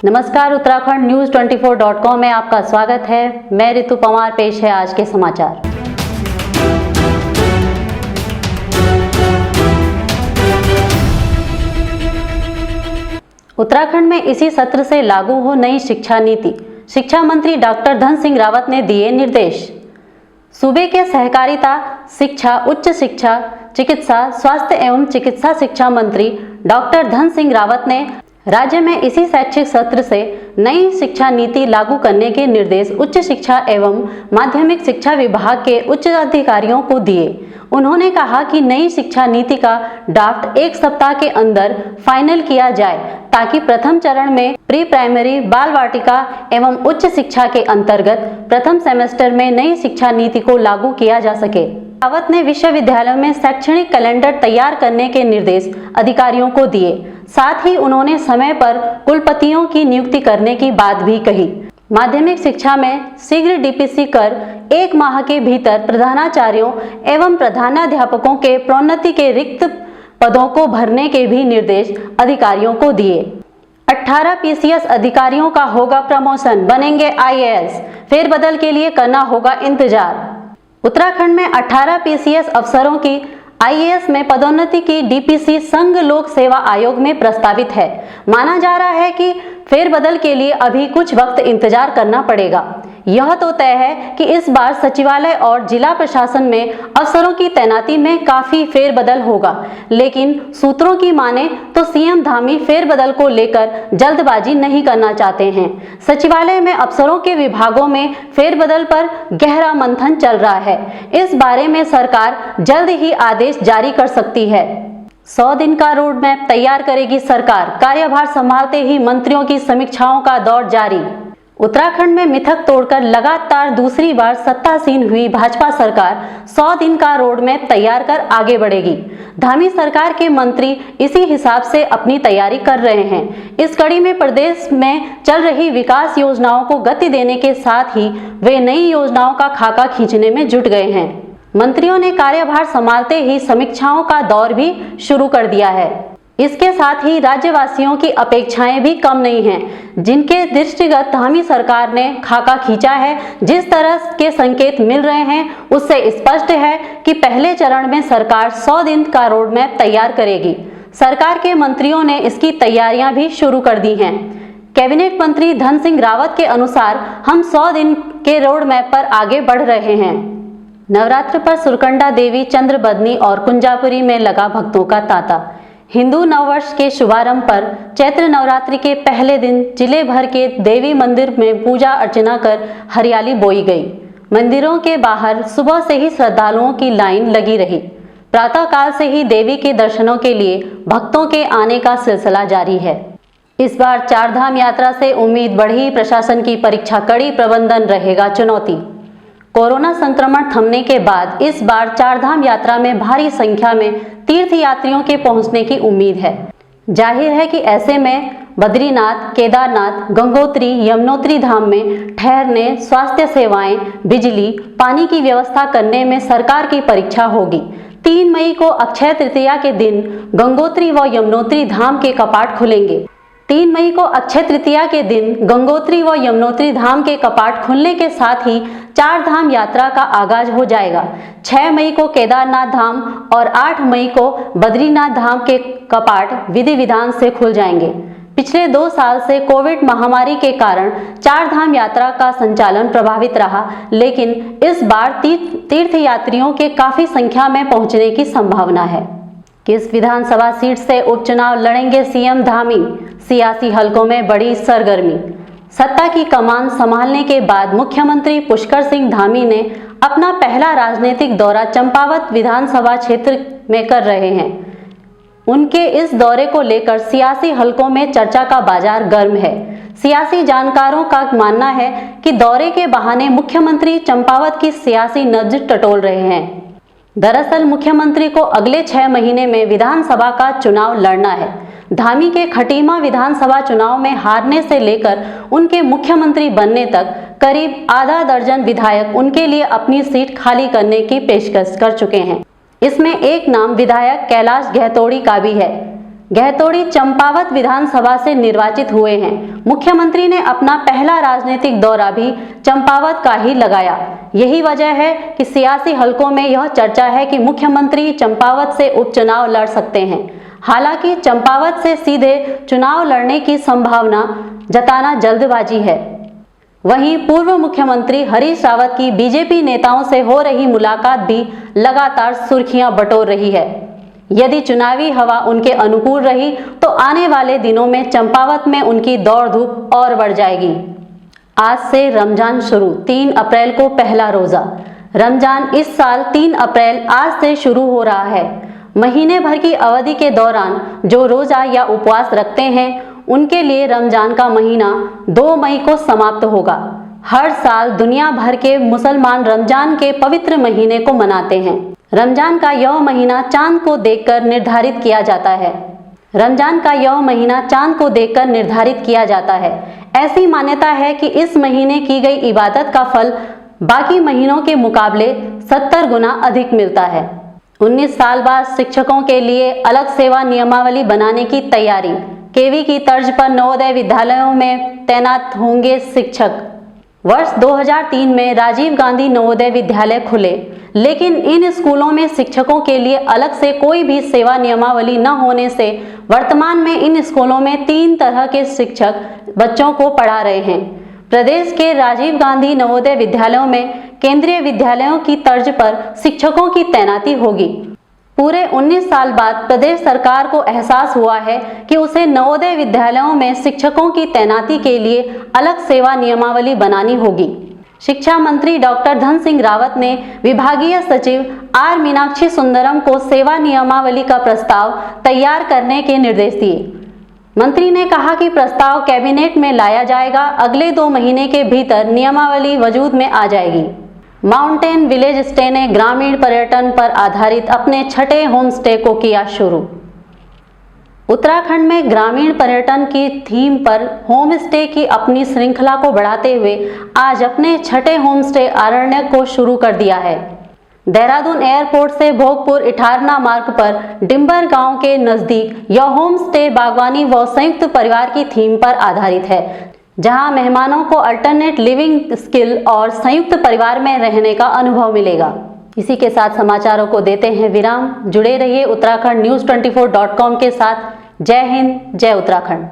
नमस्कार, Uttarakhand news 24.com में आपका स्वागत है। मैं ऋतु पवार। पेश है आज के समाचार। उत्तराखंड में इसी सत्र से लागू हो नई शिक्षा नीति। शिक्षा मंत्री डॉक्टर धन सिंह रावत ने दिए निर्देश। सूबे के सहकारिता, शिक्षा, उच्च शिक्षा, चिकित्सा, स्वास्थ्य एवं चिकित्सा शिक्षा मंत्री डॉक्टर धन सिंह रावत ने राज्य में इसी शैक्षिक सत्र से नई शिक्षा नीति लागू करने के निर्देश उच्च शिक्षा एवं माध्यमिक शिक्षा विभाग के उच्च अधिकारियों को दिए। उन्होंने कहा कि नई शिक्षा नीति का ड्राफ्ट एक सप्ताह के अंदर फाइनल किया जाए ताकि प्रथम चरण में प्री प्राइमरी, बाल वाटिका एवं उच्च शिक्षा के अंतर्गत प्रथम सेमेस्टर में नई शिक्षा नीति को लागू किया जा सके। रावत ने विश्वविद्यालयों में शैक्षणिक कैलेंडर तैयार करने के निर्देश अधिकारियों को दिए। साथ ही उन्होंने समय पर कुलपतियों की नियुक्ति करने की बात भी कही। माध्यमिक शिक्षा में शीघ्र डीपीसी कर 1 माह के भीतर प्रधानाचार्यों एवं प्रधानाध्यापकों के प्रोन्नति के रिक्त पदों को भरने के भी निर्देश अधिकारियों को दिए। 18 पीसीएस अधिकारियों का होगा प्रमोशन, बनेंगे आईएएस। फेरबदल के लिए करना होगा इंतजार। उत्तराखंड में 18 पीसीएस अफसरों की आईएएस में पदोन्नति की डीपीसी संघ लोक सेवा आयोग में प्रस्तावित है। माना जा रहा है कि फेरबदल के लिए अभी कुछ वक्त इंतजार करना पड़ेगा। यह तो तय है कि इस बार सचिवालय और जिला प्रशासन में अफसरों की तैनाती में काफी फेरबदल होगा, लेकिन सूत्रों की माने तो सीएम धामी फेरबदल को लेकर जल्दबाजी नहीं करना चाहते हैं। सचिवालय में अफसरों के विभागों में फेरबदल पर गहरा मंथन चल रहा है। इस बारे में सरकार जल्द ही आदेश जारी कर सकती है। 100 दिन का रोड मैप तैयार करेगी सरकार। कार्यभार संभालते ही मंत्रियों की समीक्षाओं का दौर जारी। उत्तराखंड में मिथक तोड़कर लगातार दूसरी बार सत्तासीन हुई भाजपा सरकार 100 दिन का रोड मैप तैयार कर आगे बढ़ेगी। धामी सरकार के मंत्री इसी हिसाब से अपनी तैयारी कर रहे हैं। इस कड़ी में प्रदेश में चल रही विकास योजनाओं को गति देने के साथ ही वे नई योजनाओं का खाका खींचने में जुट गए हैं। मंत्रियों ने कार्यभार संभालते ही समीक्षाओं का दौर भी शुरू कर दिया है। इसके साथ ही राज्यवासियों की अपेक्षाएं भी कम नहीं हैं, जिनके दृष्टिगत धामी सरकार ने खाका खींचा है। जिस तरह के संकेत मिल रहे हैं उससे स्पष्ट है कि पहले चरण में सरकार 100 दिन का रोड मैप तैयार करेगी। सरकार के मंत्रियों ने इसकी तैयारियां भी शुरू कर दी हैं। कैबिनेट मंत्री धन सिंह रावत के अनुसार हम 100 दिन के रोड मैप पर आगे बढ़ रहे हैं। नवरात्र पर सुरकंडा देवी, चंद्रबदनी और कुंजापुरी में लगा भक्तों का तांता। हिंदू नववर्ष के शुभारंभ पर चैत्र नवरात्रि के पहले दिन जिले भर के देवी मंदिर में पूजा अर्चना कर हरियाली बोई गई। मंदिरों के बाहर सुबह से ही श्रद्धालुओं की लाइन लगी रही। प्रातः काल से ही देवी के दर्शनों के लिए भक्तों के आने का सिलसिला जारी है। इस बार चारधाम यात्रा से उम्मीद बढ़ी, प्रशासन की परीक्षा कड़ी, प्रबंधन रहेगा चुनौती। कोरोना संक्रमण थमने के बाद इस बार चारधाम यात्रा में भारी संख्या में तीर्थ यात्रियों के पहुंचने की उम्मीद है। जाहिर है कि ऐसे में बद्रीनाथ, केदारनाथ, गंगोत्री, यमुनोत्री धाम में ठहरने, स्वास्थ्य सेवाएं, बिजली, पानी की व्यवस्था करने में सरकार की परीक्षा होगी। 3 मई को अक्षय तृतीया के दिन गंगोत्री व यमुनोत्री धाम के कपाट खुलेंगे। 3 मई को अक्षय तृतीया के दिन गंगोत्री व यमुनोत्री धाम के कपाट खुलने के साथ ही चारधाम यात्रा का आगाज हो जाएगा। 6 मई को केदारनाथ धाम और 8 मई को बद्रीनाथ धाम के कपाट विधि विधान से खुल जाएंगे। पिछले 2 साल से कोविड महामारी के कारण चारधाम यात्रा का संचालन प्रभावित रहा, लेकिन इस बार तीर्थ यात्रियों के काफी संख्या में पहुंचने की संभावना है। किस विधानसभा सीट से उपचुनाव लड़ेंगे सीएम धामी? सियासी हलकों में बड़ी सरगर्मी। सत्ता की कमान संभालने के बाद मुख्यमंत्री पुष्कर सिंह धामी ने अपना पहला राजनीतिक दौरा चंपावत विधानसभा क्षेत्र में कर रहे हैं। उनके इस दौरे को लेकर सियासी हलकों में चर्चा का बाजार गर्म है। सियासी जानकारों का मानना है कि दौरे के बहाने मुख्यमंत्री चंपावत की सियासी नब्ज टटोल रहे हैं। दरअसल मुख्यमंत्री को अगले 6 महीने में विधानसभा का चुनाव लड़ना है। धामी के खटीमा विधानसभा चुनाव में हारने से लेकर उनके मुख्यमंत्री बनने तक करीब आधा दर्जन विधायक उनके लिए अपनी सीट खाली करने की पेशकश कर चुके हैं। इसमें एक नाम विधायक कैलाश गहतोड़ी का भी है। गहतोड़ी चंपावत विधानसभा से निर्वाचित हुए हैं। मुख्यमंत्री ने अपना पहला राजनीतिक दौरा भी चंपावत का ही लगाया। यही वजह है कि सियासी हलकों में यह चर्चा है कि मुख्यमंत्री चंपावत से उपचुनाव लड़ सकते हैं। हालांकि चंपावत से सीधे चुनाव लड़ने की संभावना जताना जल्दबाजी है। वहीं पूर्व मुख्यमंत्री हरीश रावत की बीजेपी नेताओं से हो रही मुलाकात भी लगातार सुर्खियां बटोर रही है। यदि चुनावी हवा उनके अनुकूल रही तो आने वाले दिनों में चंपावत में उनकी दौड़ धूप और बढ़ जाएगी। आज से रमजान शुरू, 3 अप्रैल को पहला रोजा। रमजान इस साल 3 अप्रैल आज से शुरू हो रहा है। महीने भर की अवधि के दौरान जो रोजा या उपवास रखते हैं उनके लिए रमजान का महीना 2 मई को समाप्त होगा। हर साल दुनिया भर के मुसलमान रमजान के पवित्र महीने को मनाते हैं। रमजान का यह महीना चांद को देखकर निर्धारित किया जाता है। रमजान का यह महीना चांद को देखकर निर्धारित किया जाता है। ऐसी मान्यता है कि इस महीने की गई इबादत का फल बाकी महीनों के मुकाबले 70 गुना अधिक मिलता है। 19 साल बाद शिक्षकों के लिए अलग सेवा नियमावली बनाने की तैयारी। केवी की तर्ज पर नवोदय विद्यालयों में तैनात होंगे शिक्षक। वर्ष 2003 में राजीव गांधी नवोदय विद्यालय खुले, लेकिन इन स्कूलों में शिक्षकों के लिए अलग से कोई भी सेवा नियमावली न होने से वर्तमान में इन स्कूलों में 3 तरह के शिक्षक बच्चों को पढ़ा रहे हैं। प्रदेश के राजीव गांधी नवोदय विद्यालयों में केंद्रीय विद्यालयों की तर्ज पर शिक्षकों की तैनाती होगी। पूरे 19 साल बाद प्रदेश सरकार को एहसास हुआ है कि उसे नवोदय विद्यालयों में शिक्षकों की तैनाती के लिए अलग सेवा नियमावली बनानी होगी। शिक्षा मंत्री डॉक्टर धन सिंह रावत ने विभागीय सचिव आर मीनाक्षी सुंदरम को सेवा नियमावली का प्रस्ताव तैयार करने के निर्देश दिए। मंत्री ने कहा कि प्रस्ताव कैबिनेट में लाया जाएगा। अगले 2 महीने के भीतर नियमावली वजूद में आ जाएगी। माउंटेन विलेज स्टे ने ग्रामीण पर्यटन पर आधारित अपने 6ठे होम स्टे को किया शुरू। उत्तराखंड में ग्रामीण पर्यटन की थीम पर होम स्टे की अपनी श्रृंखला को बढ़ाते हुए आज अपने 6ठे होम स्टे आरण्यक को शुरू कर दिया है। देहरादून एयरपोर्ट से भोगपुर इटारना मार्ग पर डिम्बर गांव के नजदीक यह होम स्टे बागवानी व संयुक्त परिवार की थीम पर आधारित है, जहां मेहमानों को अल्टरनेट लिविंग स्किल और संयुक्त परिवार में रहने का अनुभव मिलेगा। इसी के साथ समाचारों को देते हैं विराम। जुड़े रहिए उत्तराखंड news24.com के साथ। जय हिंद, जय उत्तराखंड।